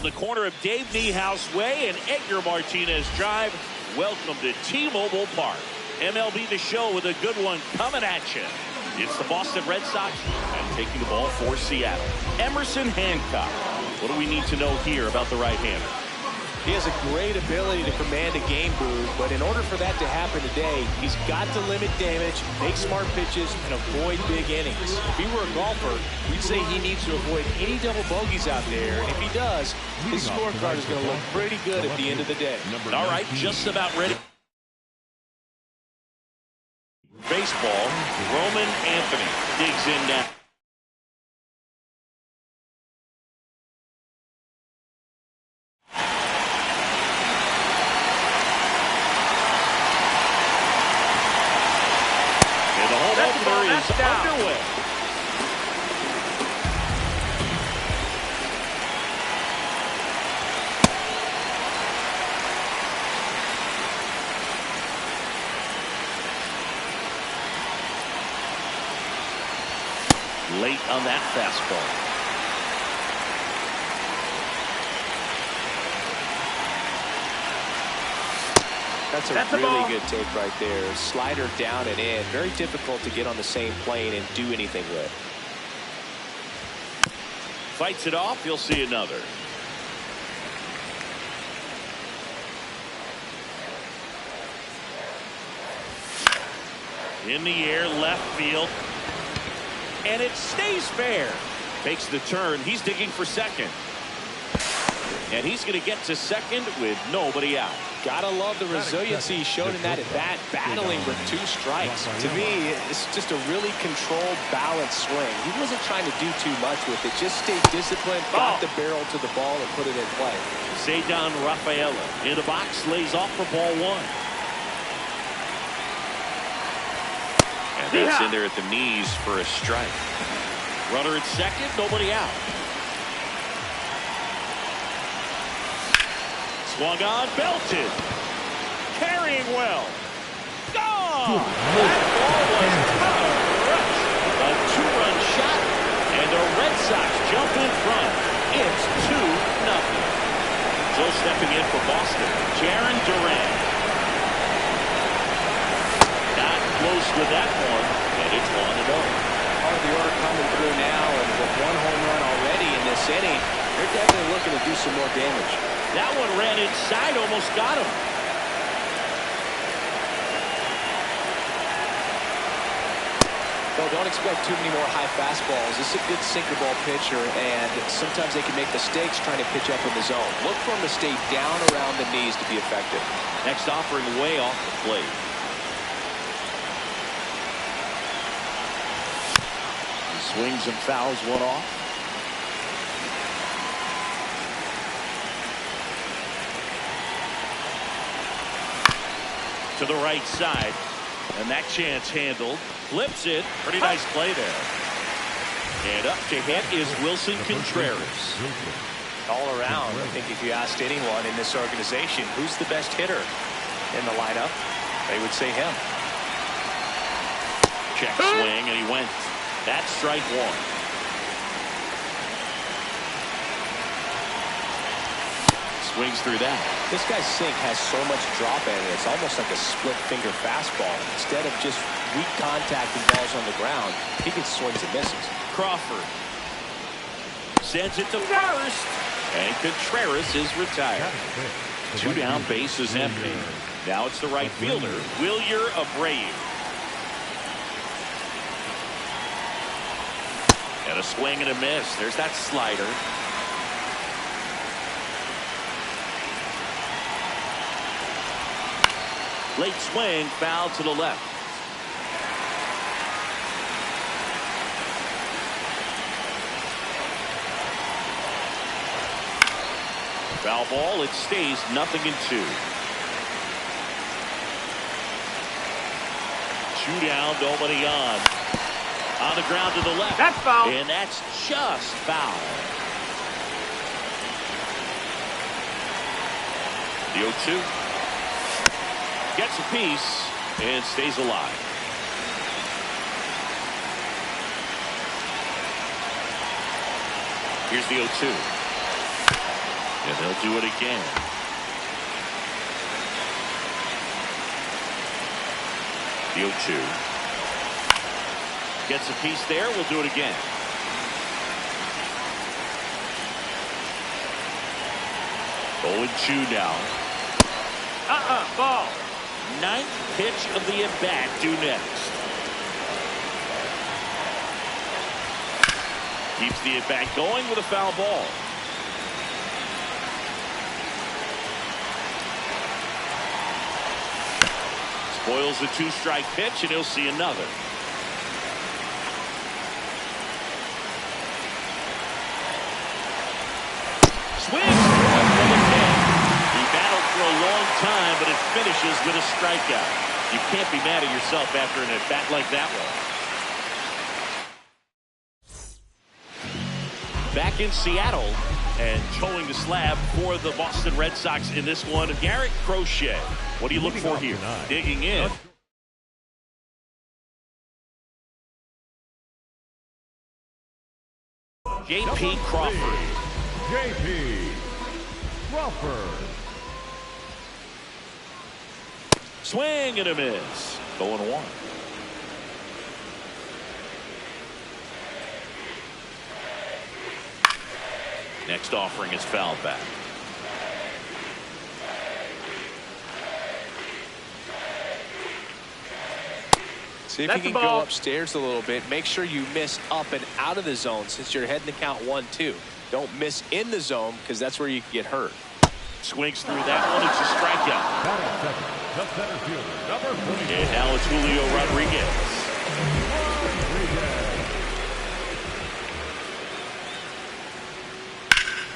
On the corner of Dave Niehaus Way and Edgar Martinez Drive, welcome to T-Mobile Park. MLB The Show with a good one coming at you. It's the Boston Red Sox and taking the ball for Seattle. Emerson Hancock. What do we need to know here about the right-hander? He has a great ability to command a game, Boo, but in order for that to happen today, he's got to limit damage, make smart pitches, and avoid big innings. If he were a golfer, we'd say he needs to avoid any double bogeys out there, and if he does, his scorecard is going to look pretty good at the end of the day. All right, just about ready. Baseball, Roman Anthony digs in now. Is underway. Late on that fastball. That's a really good take right there. Slider down and in. Very difficult to get on the same plane and do anything with. Fights it off. You'll see another. In the air, left field. And it stays fair. Takes the turn. He's digging for second. And he's going to get to second with nobody out. Gotta love the resiliency shown in that at-bat, battling with 2 strikes. To me, it's just a really controlled, balanced swing. He wasn't trying to do too much with it. Just stayed disciplined, got the barrel to the ball, and put it in play. Cedar Rafaela in the box, lays off for ball 1. And that's in there at the knees for a strike. Runner at second, nobody out. Swung on, belted. Carrying well. Gone! That ball was out of rush. A 2-run shot, and the Red Sox jump in front. It's 2-0. So stepping in for Boston, Jaron Duran. Not close with that one, and it's 1-0. Part of the order coming through now, and with 1 home run already in this inning, they're definitely looking to do some more damage. That one ran inside, almost got him. Well, don't expect too many more high fastballs. This is a good sinker ball pitcher, and sometimes they can make mistakes trying to pitch up in the zone. Look for him to stay down around the knees to be effective. Next offering way off the plate. He swings and fouls one off. To the right side, and that chance handled. Flips it. Pretty nice play there. And up to hit is Wilson Contreras. All around, I think if you asked anyone in this organization who's the best hitter in the lineup, they would say him. Check swing, and he went. That's strike 1. Swings through that. This guy's sink has so much drop in it. It's almost like a split finger fastball. Instead of just weak contact and balls on the ground, he gets swings and misses. Crawford sends it to first, and Contreras is retired. 2 down, base is empty. Now it's the right fielder, Wilyer Abreu. And a swing and a miss. There's that slider. Late swing, foul to the left. Foul ball, it stays 0-2. 2 down, nobody on. On the ground to the left. That's foul. And that's just foul. The 0-2. Gets a piece and stays alive. Here's the 0-2. And they'll do it again. The 0-2. Gets a piece there. We'll do it again. Oh, and 2 now. Ball. 9th pitch of the at-bat due next. Keeps the at-bat going with a foul ball. Spoils a 2-strike pitch, and he'll see another. Swings for the pin. He battled for a long time, but it finishes with a strikeout. You can't be mad at yourself after an at-bat like that one. Back in Seattle and towing the slab for the Boston Red Sox in this one, Garrett Crochet. What do you look for here? Digging in. J.P. Crawford. J.P. Crawford. Swing and a miss. 0-1. Next offering is fouled back. See if you can go upstairs a little bit. Make sure you miss up and out of the zone since you're heading to count 1-2. Don't miss in the zone because that's where you can get hurt. Swings through that one. It's a strikeout. The center fielder, number 40. And now it's Julio Rodriguez.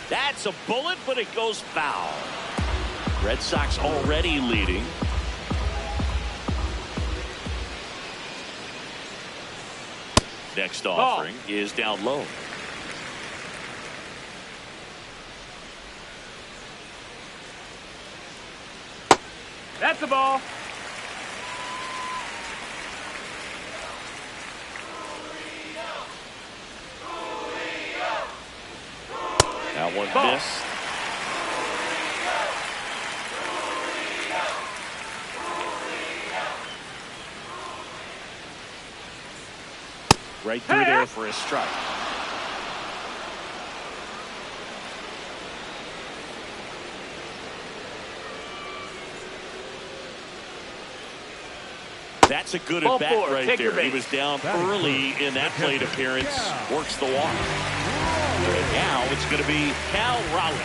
That's a bullet, but it goes foul. Red Sox already leading. Next offering is down low. That's the ball. That one missed. Right through there for a strike. That's a good at bat right there. He was down early in that plate appearance. Works the walk. And now it's going to be Cal Raleigh.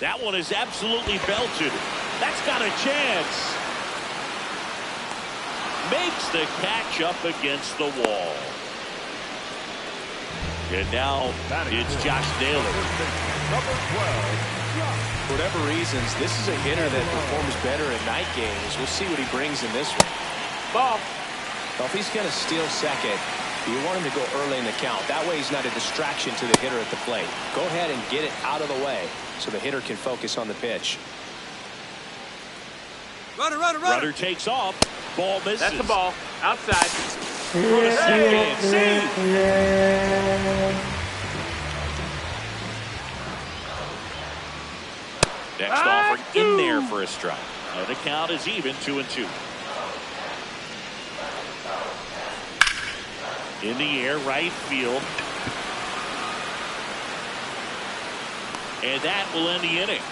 That one is absolutely belted. That's got a chance. Makes the catch up against the wall. And now it's Josh Naylor. For whatever reasons, this is a hitter that performs better in night games. We'll see what he brings in this one. Ball. Well, if he's going to steal second, you want him to go early in the count. That way he's not a distraction to the hitter at the plate. Go ahead and get it out of the way so the hitter can focus on the pitch. Runner takes off. Ball misses. That's the ball. Outside. Second. See. Next offering in there for a strike. And the count is even 2-2. In the air, right field. And that will end the inning.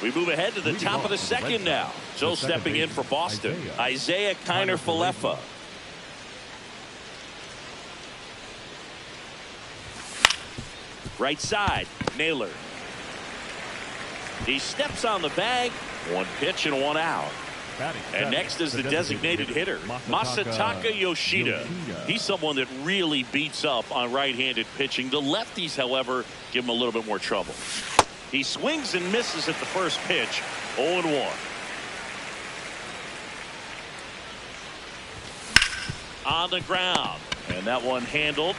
We move ahead to the top of the second now. So stepping in for Boston, Isaiah Kiner-Falefa. Right side, Naylor. He steps on the bag. One pitch and one out. And next is the designated hitter, Masataka Yoshida. He's someone that really beats up on right-handed pitching. The lefties, however, give him a little bit more trouble. He swings and misses at the first pitch. 0-1. On the ground. And that one handled.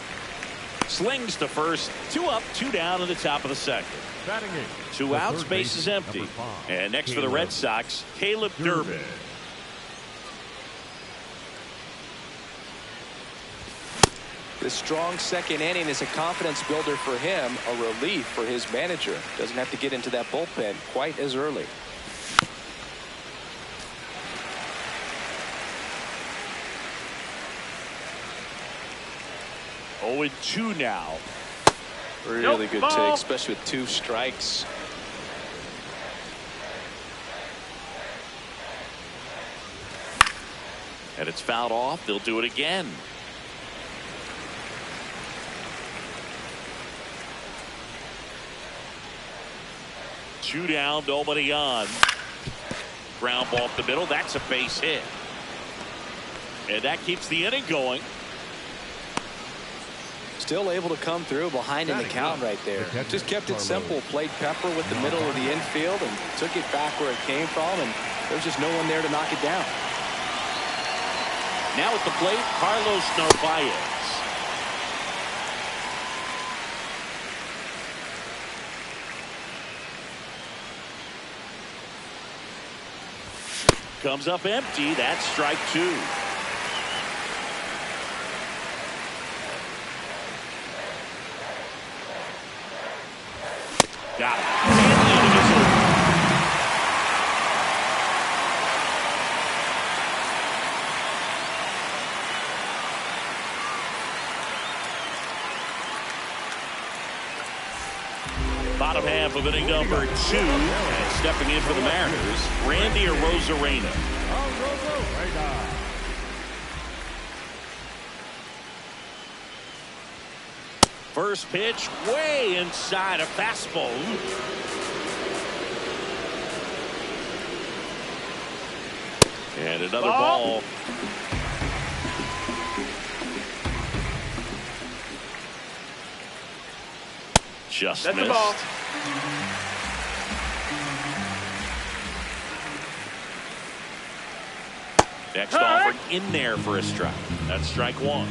Slings to first. 2 up, 2 down in the top of the second. Batting eight. 2 outs, base is empty. Number 5, And next for the Red Sox, Caleb Durbin. This strong second inning is a confidence builder for him, a relief for his manager. Doesn't have to get into that bullpen quite as early. Oh, and 2 now. Really good ball. take, especially with 2 strikes. And it's fouled off. They'll do it again. Two down, nobody on. Ground ball up the middle. That's a base hit. And that keeps the inning going. Still able to come through behind in the count right there. Just kept it simple. Played Pepper with the middle of the infield and took it back where it came from. And there's just no one there to knock it down. Now at the plate, Carlos Narvaez. Comes up empty. That's strike 2. Got it. And the inning is over. Bottom half of inning number 2. And stepping in for the Mariners, Randy Arozarena. First pitch way inside a fastball. And another ball. Just That's missed. a ball. Next offer in there for a strike. That's strike 1.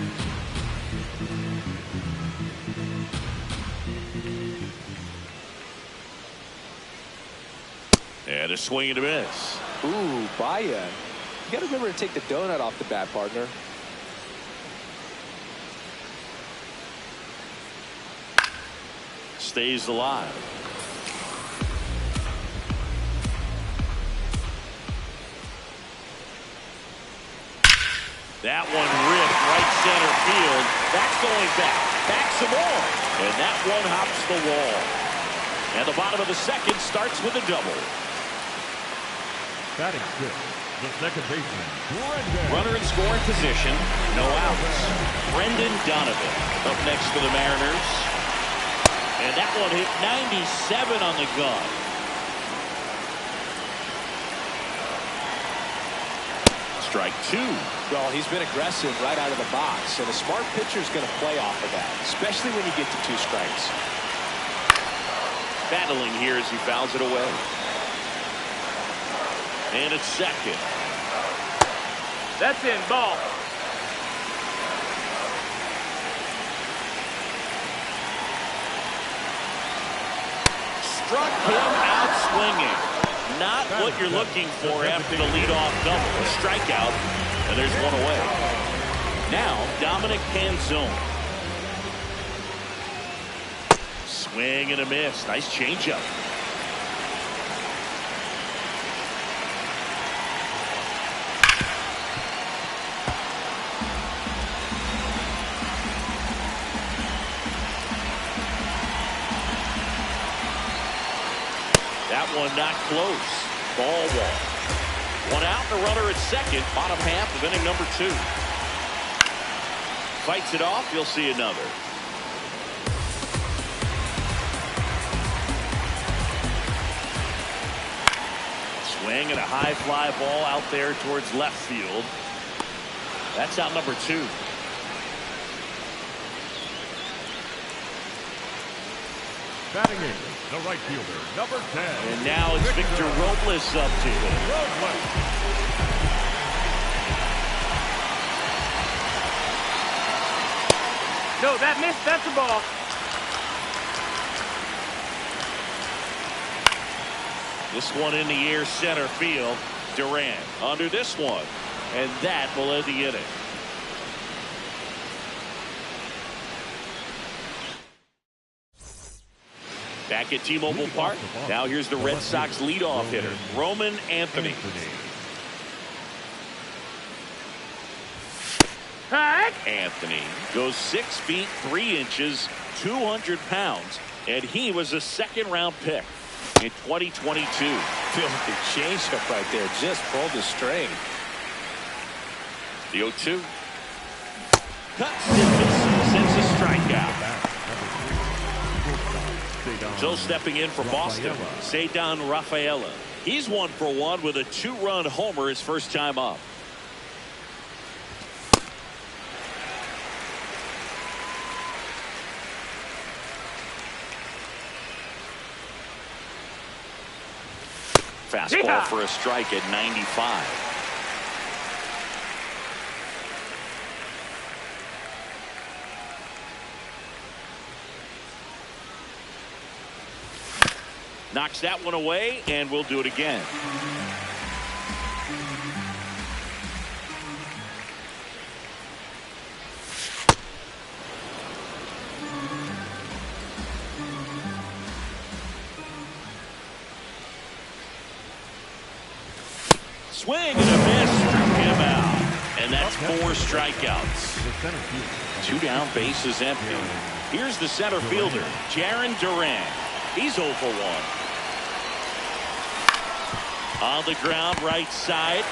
And a swing and a miss. Ooh, Baez. You got to remember to take the donut off the bat, partner. Stays alive. That one ripped right center field. That's going back. Back some more. And that one hops the wall. And the bottom of the second starts with a double. Batting fifth, the second baseman, Brendan. Runner in scoring position. No outs. Brendan Donovan up next for the Mariners. And that one hit 97 on the gun. Strike 2. Well, he's been aggressive right out of the box, and a smart pitcher is going to play off of that, especially when you get to 2 strikes. Battling here as he fouls it away. And it's second. That's in. Ball. Struck him out swinging. Not what you're looking for after the leadoff double. A strikeout, and there's one away. Now, Dominic Canzone. Swing and a miss. Nice changeup. That one not close. Ball one. 1 out and a runner at second. Bottom half of inning number 2. Fights it off. You'll see another. Swing and a high fly ball out there towards left field. That's out number 2. Batting in, the right fielder, number 10. And now it's Victor Robles up to him. No, that missed. That's a ball. This one in the air, center field. Duran under this one, and that will end the inning. Back at T-Mobile Park. Now here's the Red Sox leadoff hitter, Roman Anthony. Anthony goes 6 feet 3 inches, 200 pounds, and he was a second-round pick in 2022. Feels like a changeup right there. Just pulled the string. The 0-2. Cuts and sends a strikeout. So stepping in for Boston, Ceddanne Rafaela. He's 1 for 1 with a 2-run homer his first time up. Fastball for a strike at 95. Knocks that one away, and we'll do it again. Swing and a miss, struck him out. And that's 4 strikeouts. 2 down, bases empty. Here's the center fielder, Jarren Duran. He's 0 for 1. On the ground, right side.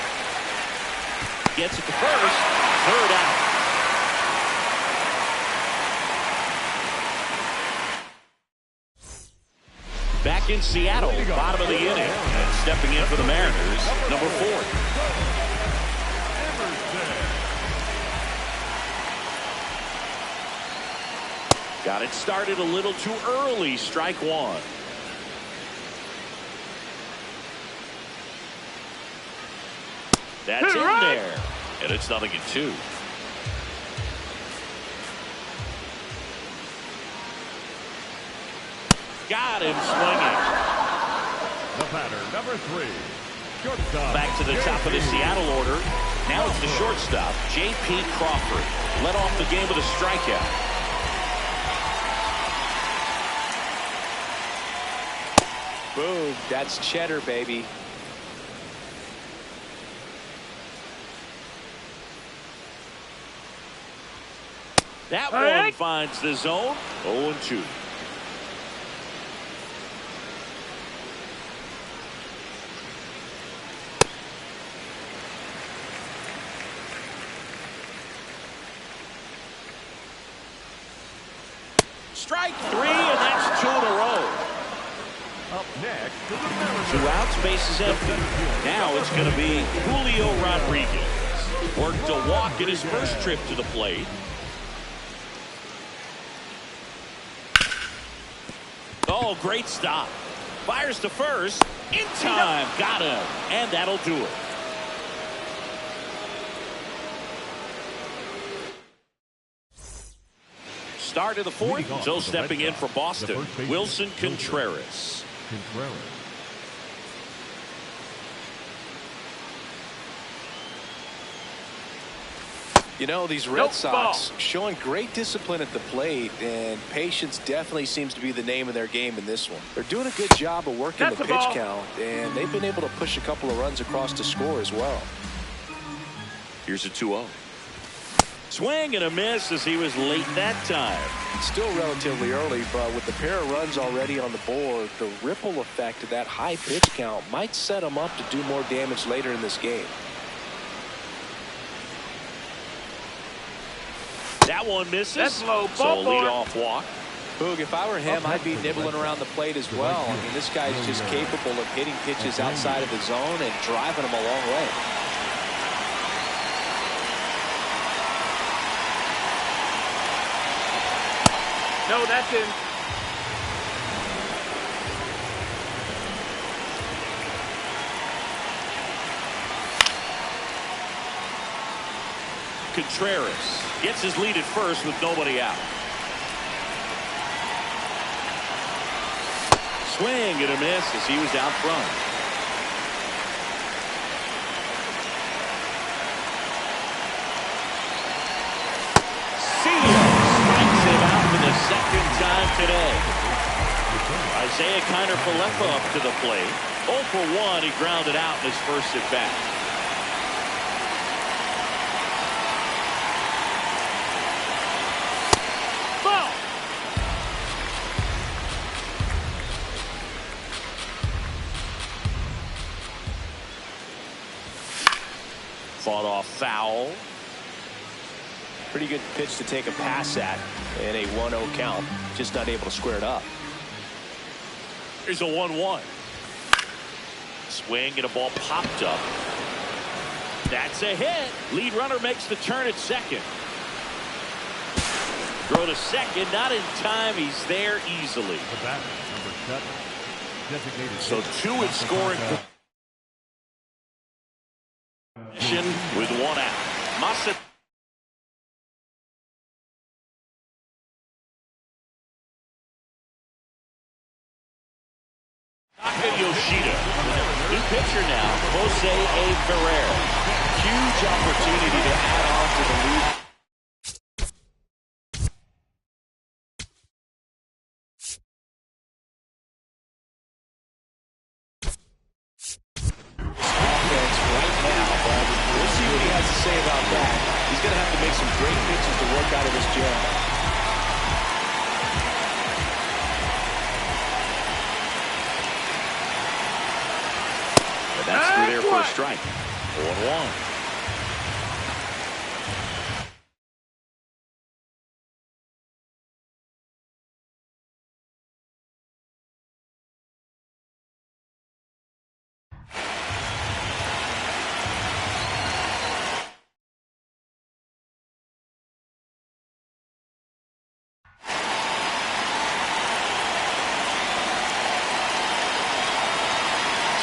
Gets it to first. Third out. Back in Seattle, bottom of the inning. And stepping in for the Mariners, number 4. Got it started a little too early. Strike 1. That's in there. And it's 0-2. Got him swinging. The batter, number 3. Shortstop. Back to the top of the Seattle order. Now it's the shortstop, J.P. Crawford. Led off the game with a strikeout. Boom. That's cheddar, baby. That one finds the zone. 0-2. Strike 3, and that's 2 in a row. Up next to the Mariners. 2 outs, bases empty. Now it's going to be Julio Rodriguez. Worked a walk in his first trip to the plate. Oh, great stop. Fires to first. In time. Got him. And that'll do it. Start of the 4th. So stepping in for Boston, Wilson Contreras. You know, these Red Sox showing great discipline at the plate, and patience definitely seems to be the name of their game in this one. They're doing a good job of working the pitch count, and they've been able to push a couple of runs across to score as well. Here's a 2-0. Swing and a miss as he was late that time. It's still relatively early, but with the pair of runs already on the board, the ripple effect of that high pitch count might set them up to do more damage later in this game. That one misses. That's low. So a leadoff walk. Boog, if I were him, I'd be nibbling around the plate as well. I mean, this guy's just capable of hitting pitches outside of the zone and driving them a long way. No, that's in. Contreras Gets his lead at first with nobody out. Swing and a miss as he was out front. Strikes him out for the second time today. Isaiah Kiner-Falefa up to the plate. 0 for 1. He grounded out in his first at bat. Ball. Fought off foul. Pretty good pitch to take a pass at in a 1-0 count. Just not able to square it up. Here's a 1-1. Swing and a ball popped up. That's a hit. Lead runner makes the turn at second. Throw to second, not in time. He's there easily. The batter, number 7. Designated. So 2 in scoring position with 1 out. Massa. Yoshida. New pitcher now, Jose A. Ferrer. Huge opportunity to add on to the lead. Offense right now, but we'll see what he has to say about that. He's going to have to make some great pitches to work out of this jam. That's through there for a strike. 1-1.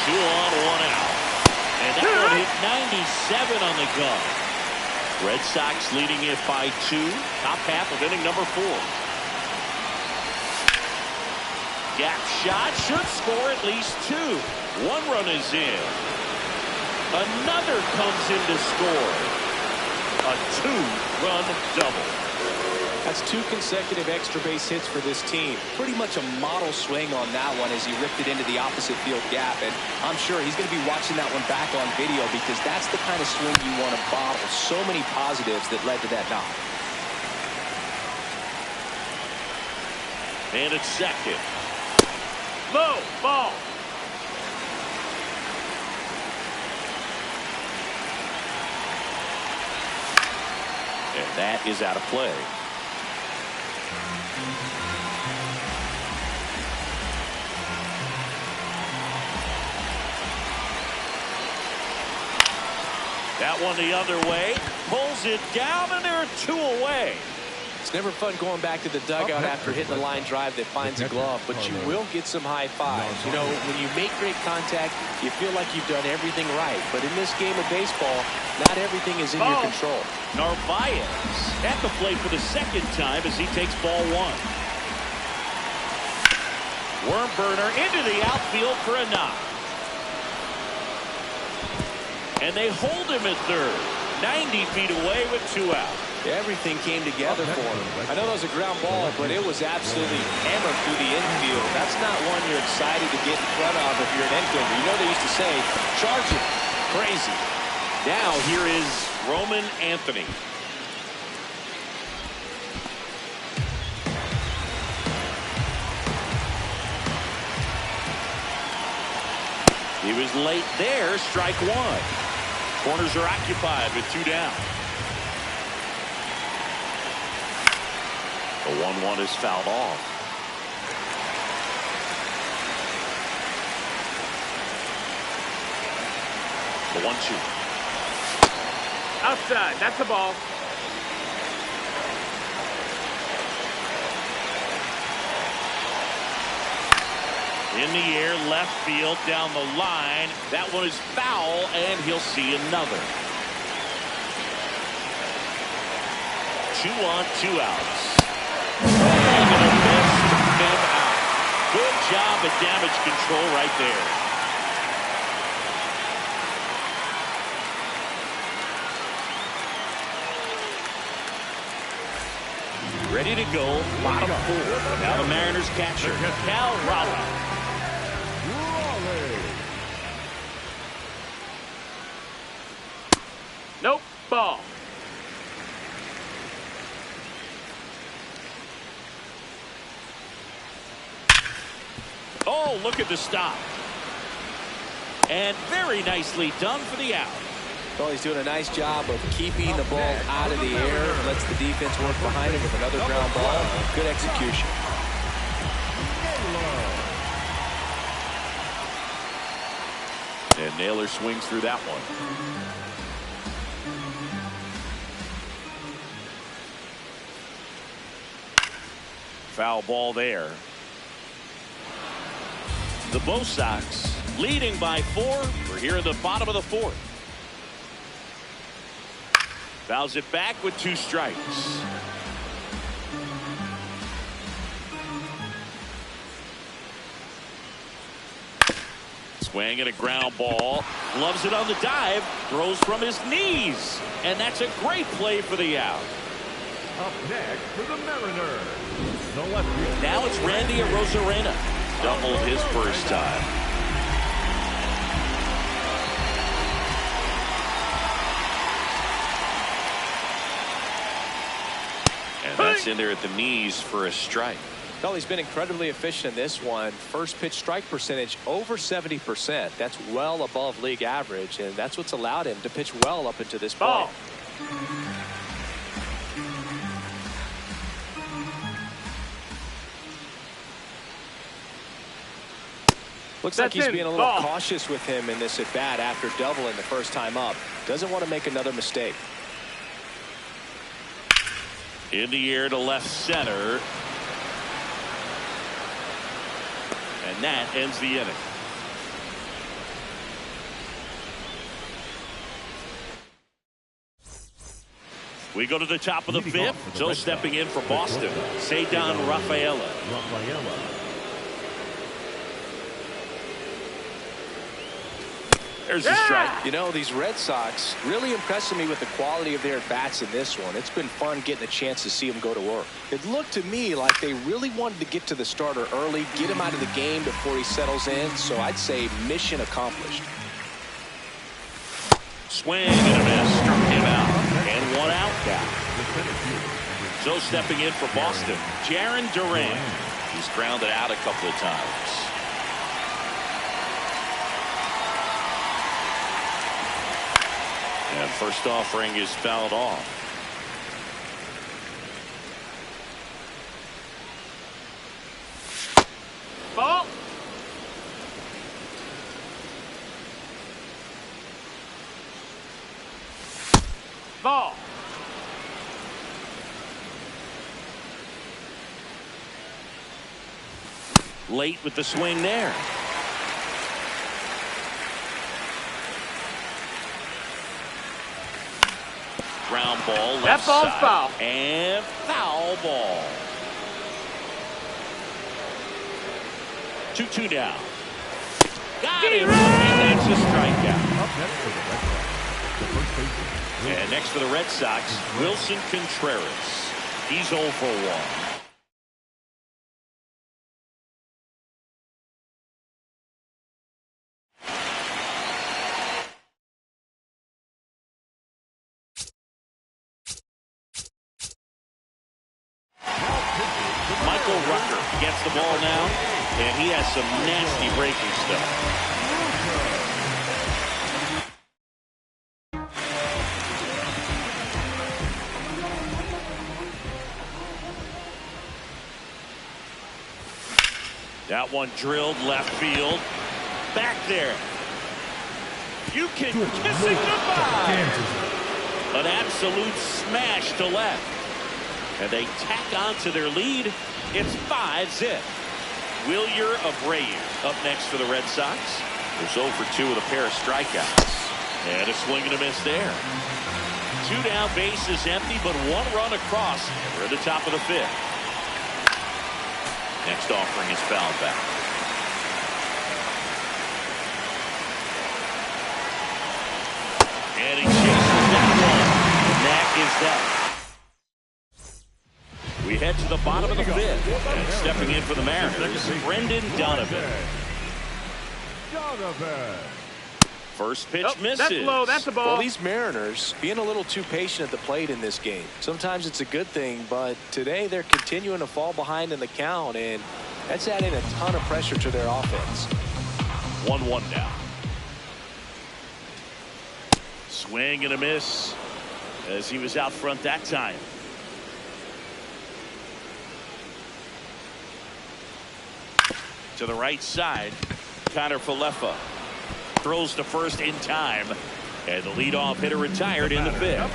Two on, 1 out. And that one hit 97 on the gun. Red Sox leading it by 2. Top half of inning number 4. Gap shot should score at least 2. 1 run is in. Another comes in to score. A 2-run double. That's 2 consecutive extra base hits for this team. Pretty much a model swing on that one as he ripped it into the opposite field gap. And I'm sure he's going to be watching that one back on video because that's the kind of swing you want to bottle. So many positives that led to that knock. And it's second. Low. Ball. And that is out of play. That one the other way. Pulls it down, and there are 2 away. It's never fun going back to the dugout after hitting a line drive that finds a glove, but you will get some high fives. You know, when you make great contact, you feel like you've done everything right. But in this game of baseball, not everything is in your control. Narvaez at the plate for the second time as he takes ball 1. Worm burner into the outfield for a knock. And they hold him at third. 90 feet away with 2 out. Everything came together for him. I know that was a ground ball, but it was absolutely hammered through the infield. That's not one you're excited to get in front of if you're an infielder. You know they used to say, charge it. Crazy. Now here is Roman Anthony. He was late there. Strike 1. Corners are occupied with 2 down. The 1-1 is fouled off. The 1-2. Outside. That's a ball. In the air, left field, down the line. That one is foul, and he'll see another. 2 on, 2 outs. And a miss took him out. Good job at damage control right there. Ready to go, bottom 4. Now the Mariners catcher, Cal Raleigh. Nope. Ball. Oh, look at the stop. And very nicely done for the out. Well, he's doing a nice job of keeping the ball out of the air. Lets the defense work behind him with another ground ball. Good execution. And Naylor swings through that one. Foul ball there. The Bo Sox leading by 4. We're here in the bottom of the 4th. Fouls it back with 2 strikes. Swing and a ground ball. Loves it on the dive. Throws from his knees. And that's a great play for the out. Up next for the Mariners, the left fielder. Now it's Randy Arozarena. Doubled his first time. And that's in there at the knees for a strike. Well, he's been incredibly efficient in this one. First pitch strike percentage over 70%. That's well above league average, and that's what's allowed him to pitch well up into this point. Ball. Looks like he's being a little Ball. cautious with him in this at bat after doubling the first time up. Doesn't want to make another mistake. In the air to left center. And that ends the inning. We go to the top of the 5th. So stepping in for Boston, Cedar Rafaela. There's a strike. You know, these Red Sox really impressing me with the quality of their at-bats in this one. It's been fun getting a chance to see them go to work. It looked to me like they really wanted to get to the starter early, get him out of the game before he settles in. So I'd say mission accomplished. Swing and a miss. Struck him out. And 1 out now. So stepping in for Boston, Jarren Duran. He's grounded out a couple of times. And first offering is fouled off. Ball. Ball. Late with the swing there. Ground ball left That ball's side. foul. And foul ball. 2-2 now. Got him. And that's a strikeout. Up next for the Red Sox, the first baseman. And next for the Red Sox, Wilson Contreras. He's 0 for 1. Gets the ball now, and he has some nasty breaking stuff. That one drilled left field. Back there. You can kiss it goodbye. An absolute smash to left. And they tack on to their lead. It's 5-zip. Wilyer Abreu up next for the Red Sox. They're 0 for 2 with a pair of strikeouts. And a swing and a miss there. 2 down, bases empty, but 1 run across. We're at the top of the 5th. Next offering is fouled back. And he chases that one. And that is that. We head to the bottom of the 5th. And stepping in for the Mariners, Brendan Donovan. First pitch misses. That's low. That's a ball. Well, these Mariners being a little too patient at the plate in this game. Sometimes it's a good thing, but today they're continuing to fall behind in the count, and that's adding a ton of pressure to their offense. 1-1 now. Swing and a miss as he was out front that time. To the right side, Connor Falefa throws to first in time, and the leadoff hitter retired in the 5th.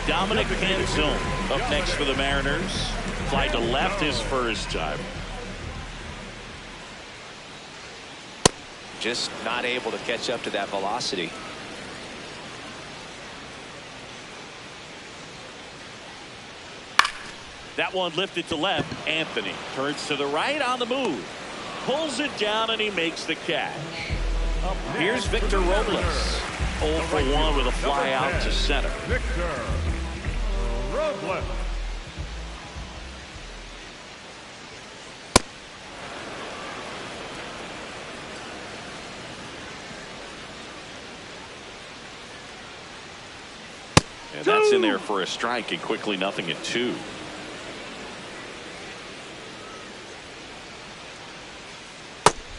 Dominic Canzone up next for the Mariners. Fly to left his first time. Just not able to catch up to that velocity. That one lifted to left. Anthony turns to the right on the move. Pulls it down and he makes the catch. Here's Victor Robles. 0 for 1 with a fly out to center. Victor Robles. And that's in there for a strike, and quickly 0-2.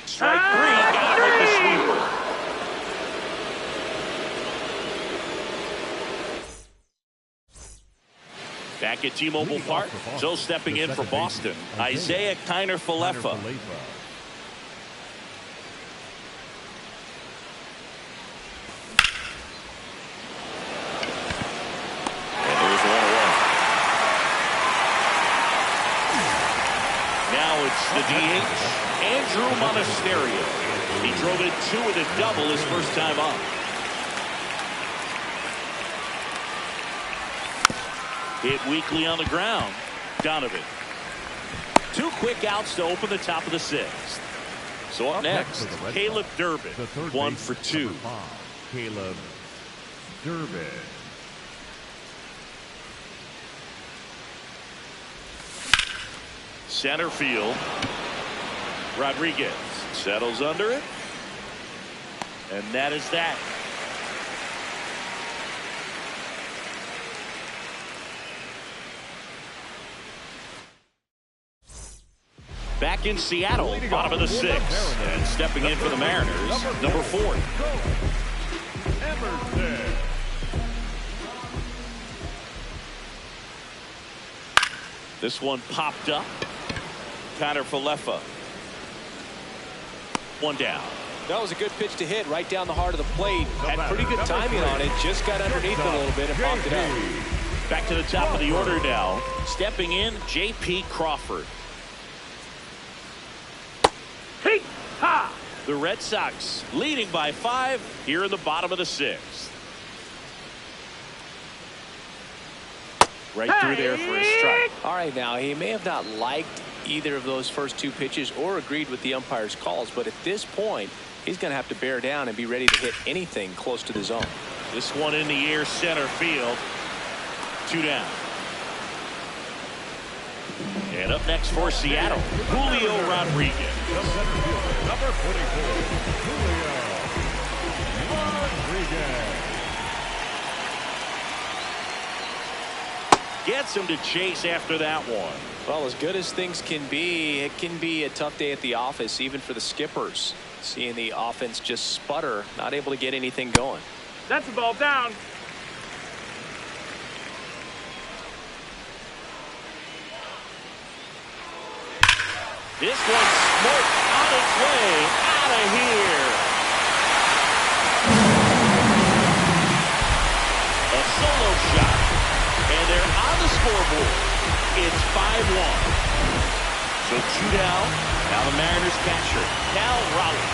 Strike 3, got him with the sweeper. Back at T-Mobile Park, so stepping in for Boston, Isaiah Kiner Falefa. And there's 1 away. Now it's the DH, Andrew Monasterio. He drove in 2 with a double his first time up. Hit weakly on the ground. Donovan. 2 quick outs to open the top of the 6th. So up next, Caleb Durbin. 1 for 2. Caleb Durbin. Center field. Rodriguez settles under it. And that is that. Back in Seattle, bottom of the 6th. And stepping in for the Mariners, number 4. Emerson. This one popped up. Connor Falefa. 1 down. That was a good pitch to hit right down the heart of the plate. Had pretty good timing on it. Just got underneath it a little bit and popped it out. Back to the top of the order now. Stepping in, J.P. Crawford. Hey, ha! The Red Sox leading by 5 here in the bottom of the 6th. Right through there for a strike. All right, now, he may have not liked either of those first 2 pitches or agreed with the umpire's calls, but at this point, he's going to have to bear down and be ready to hit anything close to the zone. This one in the air, center field. 2 down. And up next for Seattle, Julio Rodriguez. The center fielder, number 44, Julio Rodriguez. Gets him to chase after that one. Well, as good as things can be, it can be a tough day at the office, even for the skippers. Seeing the offense just sputter, not able to get anything going. That's a ball down. This one's smoked on its way out of here. A solo shot. And they're on the scoreboard. It's 5-1. So 2 down. Now the Mariners catcher, Cal Raleigh.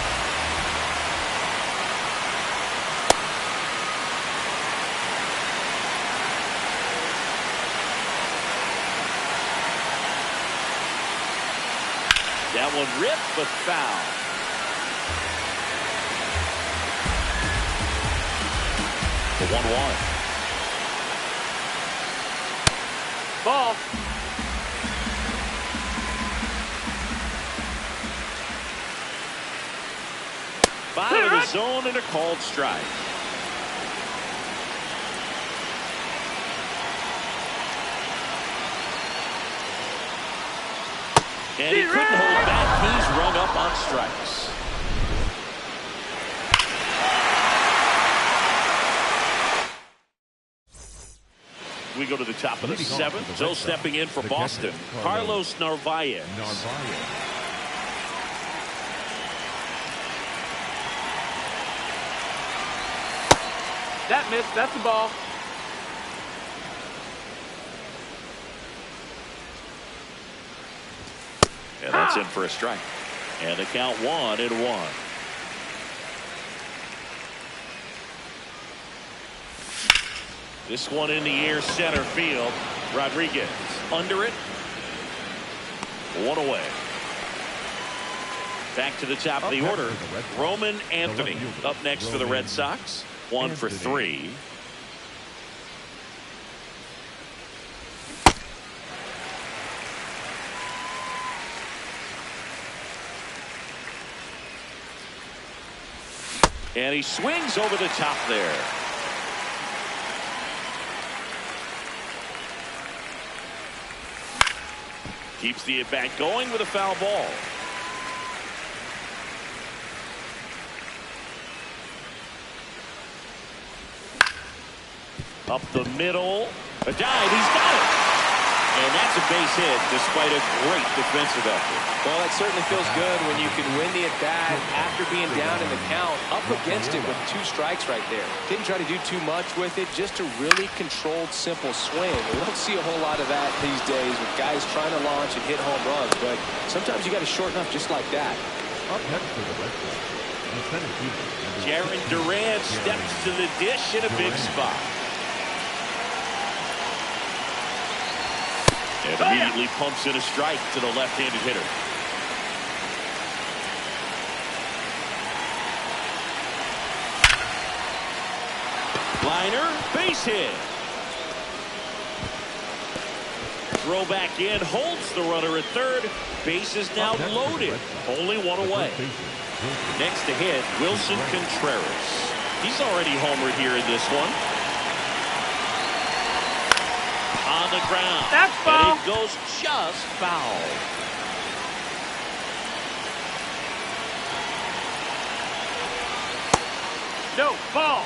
That one ripped, but foul. The 1-1. Ball. Five in the zone and a called strike. And he couldn't hold back. He's rung up on strikes. We go to the top of the seventh. So stepping in for Boston, Carlos Narvaez. That missed. That's the ball. And that's in for a strike. And the count 1-1. This one in the air, center field. Rodriguez under it. One away. Back to the top of the order. Roman Anthony up next for the Red Sox. 1 for 3. And he swings over the top there. Keeps the at-bat going with a foul ball. Up the middle. A dive. He's got it. And that's a base hit despite a great defensive effort. Well, that certainly feels good when you can win the at-bat after being down in the count, up against it with 2 strikes right there. Didn't try to do too much with it, just a really controlled, simple swing. We don't see a whole lot of that these days with guys trying to launch and hit home runs, but sometimes you got to shorten up just like that. Up next for the Red Sox, the center fielder, Jaron Durant steps to the dish in a big spot. And immediately pumps in a strike to the left-handed hitter. Liner, base hit. Throw back in, holds the runner at third. Base is now loaded. Only one away. Next to hit, Wilson Contreras. He's already homered here in this one. On the ground. That's foul. And it goes just foul. No, ball.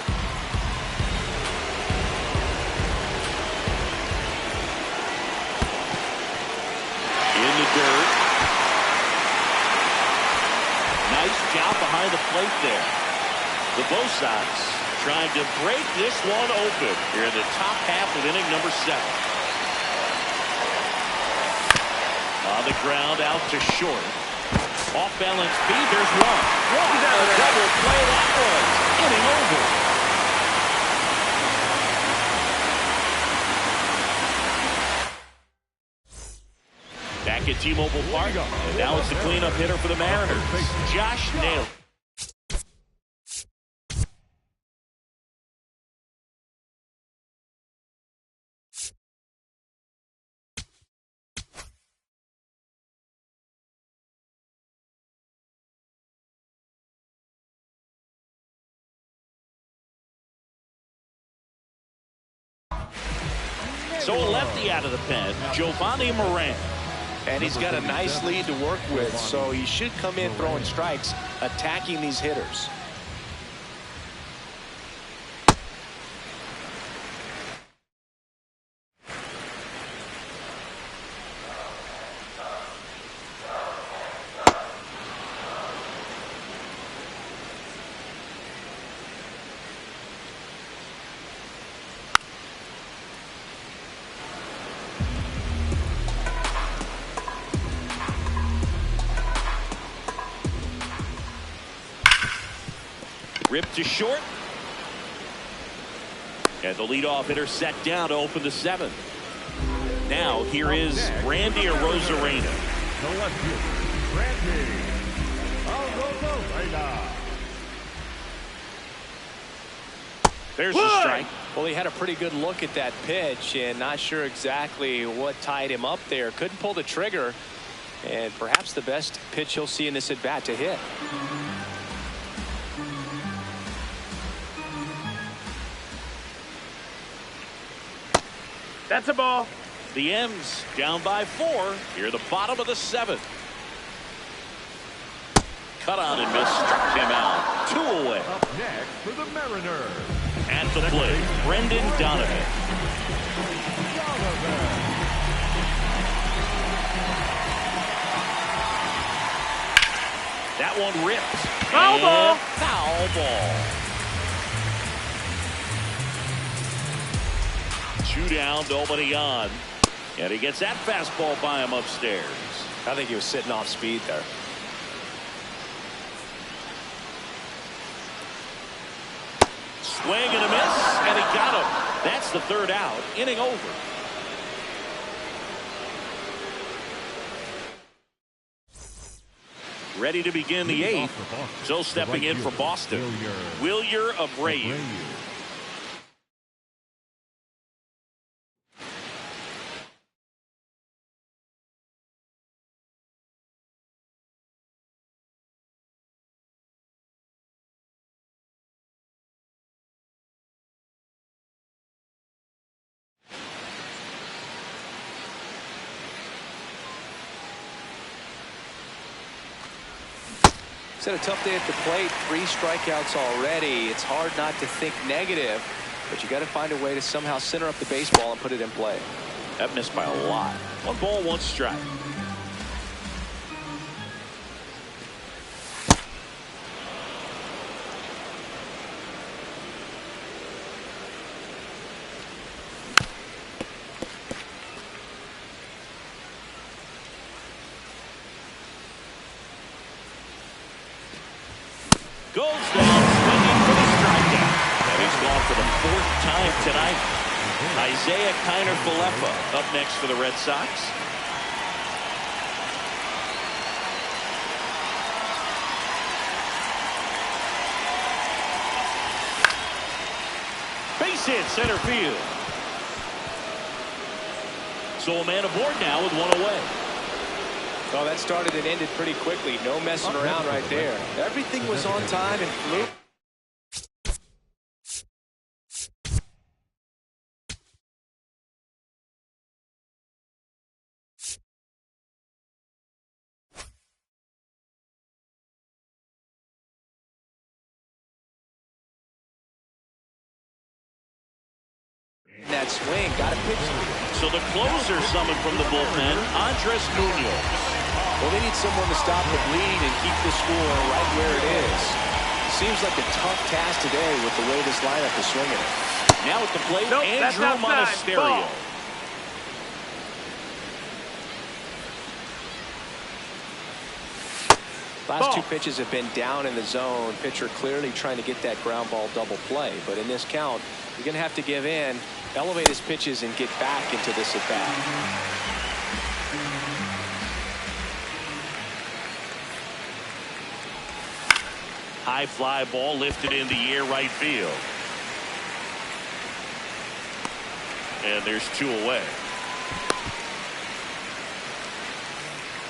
In the dirt. Nice job behind the plate there. The Bo Sox trying to break this one open here in the top half of inning number 7. On the ground, out to short. Off balance speed, there's one. A double play that was. Inning over. Back at T-Mobile Park, and now it's the cleanup hitter for the Mariners, Josh Naylor. So a lefty out of the pen, Giovanni Moran. And he's got a nice lead to work with, so he should come in throwing strikes, attacking these hitters. Ripped to short. And the leadoff hitter set down to open the 7th. Now here is Randy Arozarena. the left fielder, There's the strike. Well, he had a pretty good look at that pitch and not sure exactly what tied him up there. Couldn't pull the trigger, and perhaps the best pitch he'll see in this at bat to hit. That's a ball. The M's down by 4 here, the bottom of the 7th. Cut on and miss, struck him out. 2 away. Up next for the Mariners. At the plate, Brendan Donovan. That one ripped. Foul ball. Foul ball. 2 down, nobody on. And he gets that fastball by him upstairs. I think he was sitting off speed there. Swing and a miss, and he got him. That's the 3rd out. Inning over. Ready to begin the 8th. So stepping in for Boston, Wilyer Abreu. He's had a tough day at the plate. 3 strikeouts already. It's hard not to think negative, but you got to find a way to somehow center up the baseball and put it in play. That missed by a lot. 1 ball, 1 strike. Goes down swinging for the strikeout. And he's gone for the 4th time tonight. Isaiah Kiner-Falefa up next for the Red Sox. Base hit center field. So a man aboard now with 1 away. Well, that started and ended pretty quickly. No messing around right there. Everything was on time and flew. That swing got a pitch. So the closer summoned from the bullpen, Andres Munoz. Well, they need someone to stop the bleed and keep the score right where it is. Seems like a tough task today with the way this lineup is swinging. Now at the plate, Nope, Andrew Monasterio. Last 2 pitches have been down in the zone. Pitcher clearly trying to get that ground ball double play. But in this count, you're going to have to give in, elevate his pitches, and get back into this at bat. High fly ball lifted in the air right field. And there's 2 away.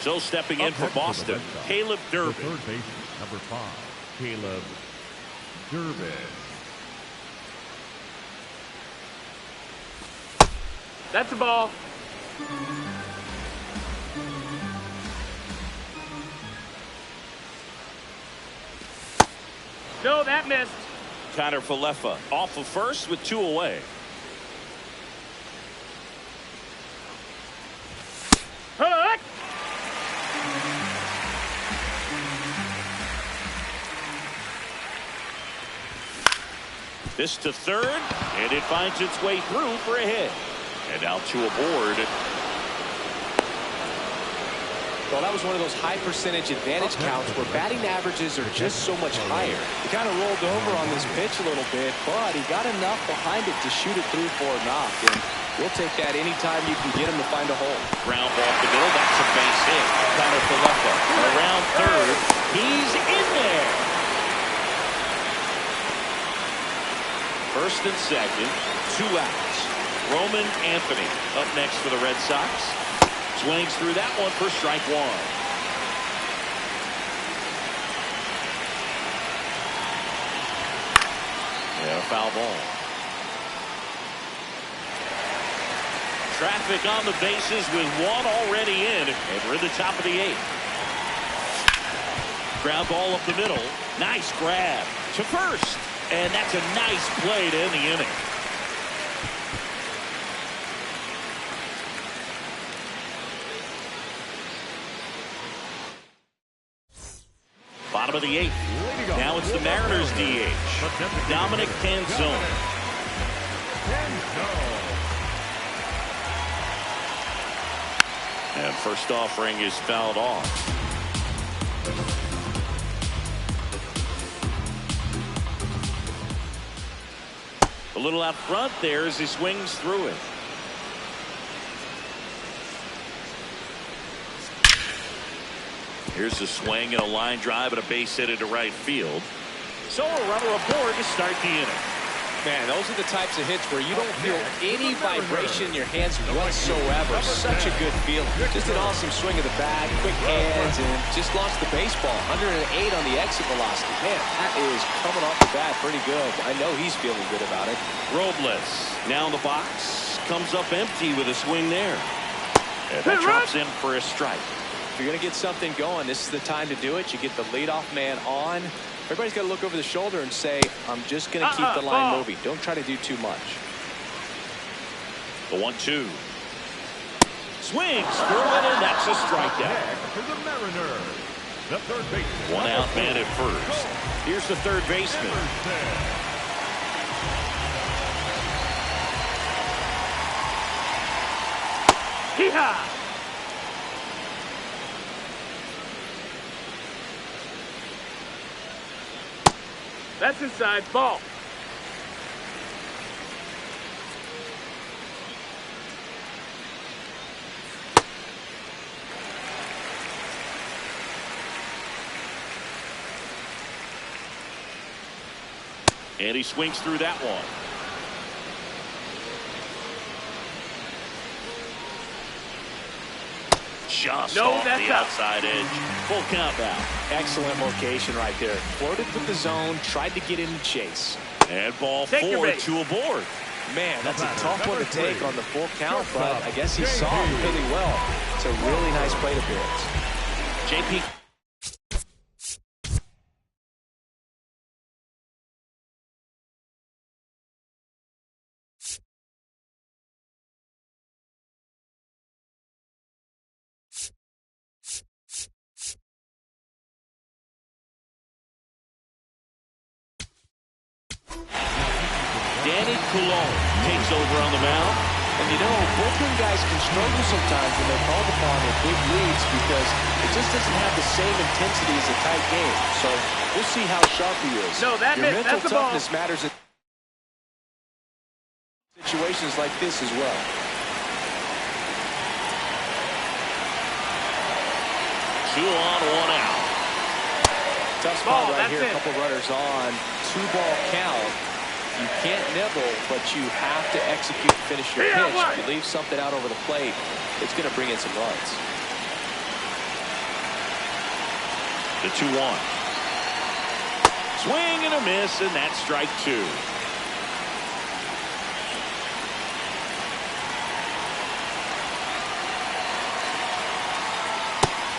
So stepping in for Boston, Caleb Durbin. Third baseman, number 5, Caleb Durbin. That's a ball. No, that missed. Kiner-Falefa off of first with 2 away. Hook. This to third, and it finds its way through for a hit. And now 2 aboard. Well, that was one of those high percentage advantage counts where batting averages are just so much higher. He kind of rolled over on this pitch a little bit, but he got enough behind it to shoot it through for a knock. And We'll take that anytime you can get him to find a hole. Ground ball up the middle. That's a base hit. Connor Falefa around third. He's in there. First and second. 2 outs. Roman Anthony up next for the Red Sox. Swings through that one for strike 1. And a foul ball. Traffic on the bases with 1 already in, and we're in the top of the 8th. Ground ball up the middle. Nice grab to first, and that's a nice play to end the inning. Bottom of the 8th. Now it's the Mariners DH, Dominic Canzone. And first offering is fouled off. A little out front there as he swings through it. Here's a swing and a line drive and a base hit into right field. So a runner aboard to start the inning. Man, those are the types of hits where you don't feel any vibration in your hands whatsoever. Such a good feeling. Just an awesome swing of the bat, quick hands, and just launched the baseball. 108 on the exit velocity. Man, that is coming off the bat pretty good. I know he's feeling good about it. Robles now in the box. Comes up empty with a swing there. And that drops in for a strike. If you're going to get something going, this is the time to do it. You get the leadoff man on. Everybody's got to look over the shoulder and say, I'm just going to keep the line moving. Don't try to do too much. The 1-2. Swings through it, and that's a strikeout. For the Mariners, the third baseman. 1 out man at first. Here's the third baseman. Hee-haw! That's inside. Ball. And he swings through that one. Just off the outside edge. Full count now. Excellent location right there. Floated with the zone, tried to get in the chase. And ball 4 to aboard. Man, that's a tough one to take on the full count, but I guess he saw it really well. It's a really nice plate appearance. JP. Danny Coulon takes over on the mound. And you know, bullpen guys can struggle sometimes when they're called upon in big leads because it just doesn't have the same intensity as a tight game. So we'll see how sharp he is. No, that Your mental that's toughness matters in situations like this as well. Two on, 1 out. Tough spot right here. A couple runners on. 2-ball count. You can't nibble, but you have to execute and finish your pitch. If you leave something out over the plate, it's going to bring in some runs. The 2-1. Swing and a miss, and that's strike 2.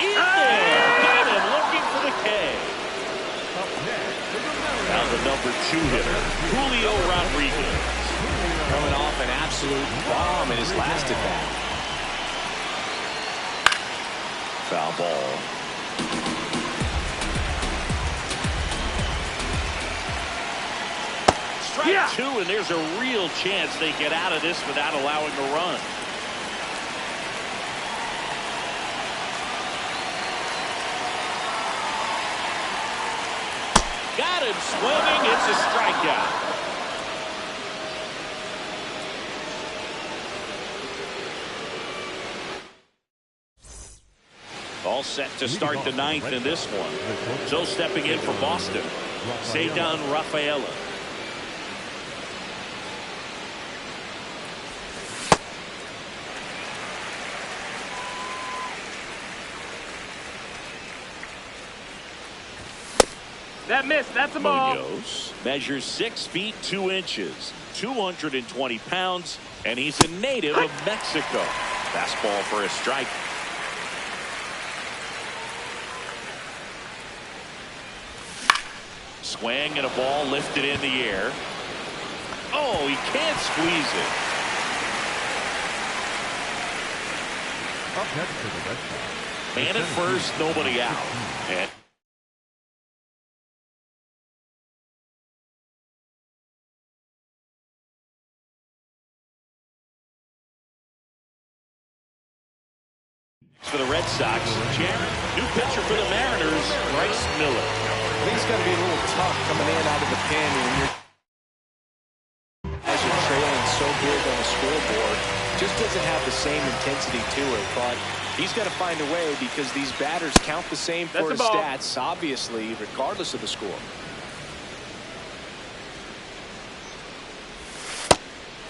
In there! Got him looking for the K. Now the number 2 hitter, Julio Rodriguez. Coming off an absolute bomb in his last at bat. Foul ball. Strike 2, and there's a real chance they get out of this without allowing a run. Got him swinging. It's a strikeout. All set to start the ninth in this one. So stepping in for Boston, Cedar Rafaela. That missed. That's a ball. Munoz measures 6 feet 2 inches, 220 pounds, and he's a native of Mexico. Fastball for a strike. Swing and a ball lifted in the air. Oh, he can't squeeze it. Up next for the Red Sox. Man at first, nobody out. And for the Red Sox, new pitcher for the Mariners, Bryce Miller. I think it's going to be a little tough coming in out of the pen when you're as you're trailing so big on the scoreboard. Just doesn't have the same intensity to it, but he's got to find a way because these batters count the same for his stats, obviously, regardless of the score.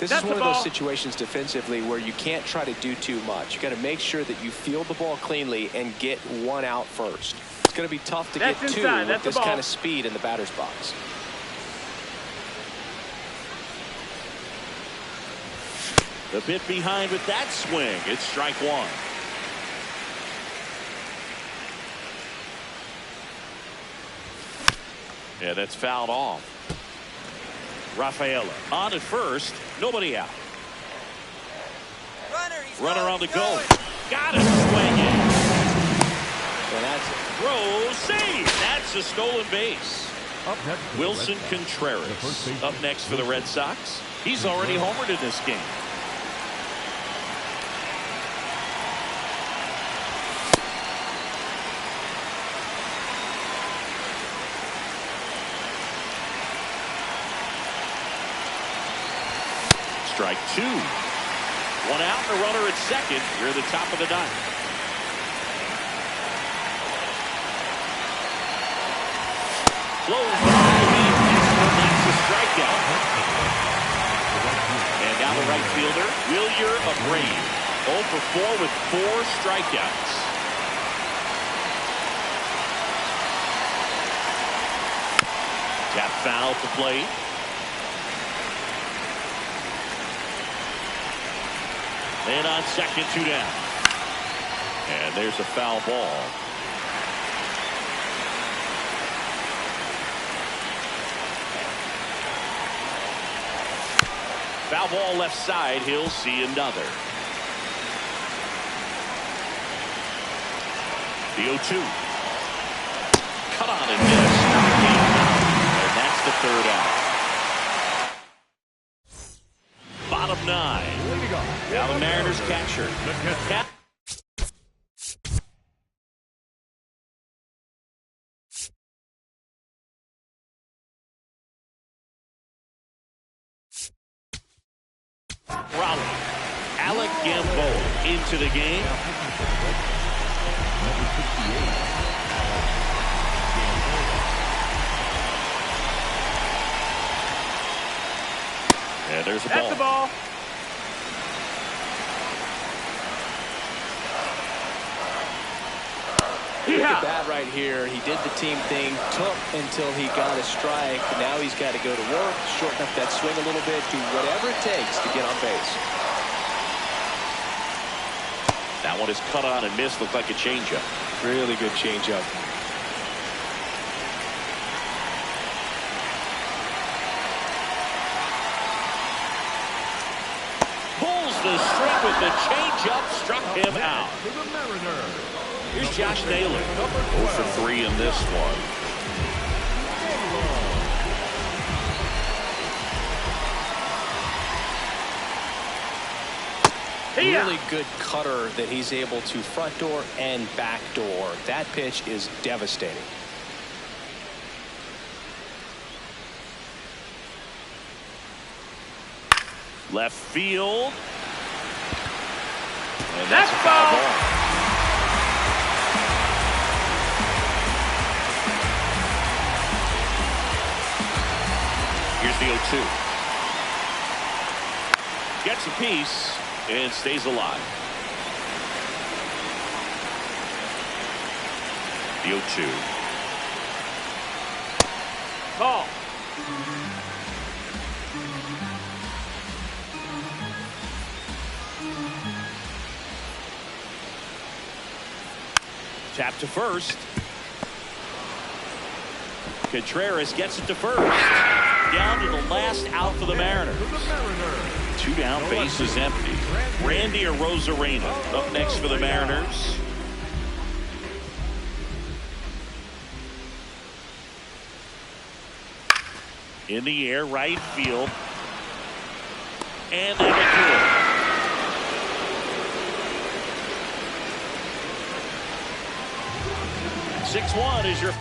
This is one of those situations defensively where you can't try to do too much. You got to make sure that you field the ball cleanly and get one out first. It's going to be tough to get two with this kind of speed in the batter's box. The bit behind with that swing. It's strike one. Yeah, that's fouled off. Rafaela on at first, nobody out. Runner on the go. Got it, swinging. And that's it. Throw, save. That's a stolen base. Up next for the Wilson Red Sox. Contreras up next for the Red Sox. He's already homered in this game. Strike two. One out and a runner at second. You're at the top of the ninth. Close. That's a strikeout. And now the right fielder, Wilyer Abreu. 0 for 4 with 4 strikeouts. Tap foul to plate. And on second, 2 down. And there's a foul ball. Foul ball left side. He'll see another. The 0-2. Cut on and missed. And that's the third out. Bottom 9. Now the Mariners catcher. Raleigh. Alec Gamboa into the game. And there's a ball. That's the ball. Look at that right here. He did the team thing, took until he got a strike. Now he's got to go to work, shorten up that swing a little bit, do whatever it takes to get on base. That one is cut on and missed. Looked like a changeup. Really good changeup. Pulls the string with the changeup, struck him out. For the Mariners. Here's Josh Naylor. 0 for 3 in this one. Really good cutter that he's able to front door and back door. That pitch is devastating. Left field. And that's a foul ball. 2. Gets a piece and stays alive. The 0-2. Ball. Tap to first. Contreras gets it to first. Down to the last out for the Mariners. 2 down, base is empty. Randy Arozarena up next for the Mariners. In the air, right field. And that'll do it. 6-1 is your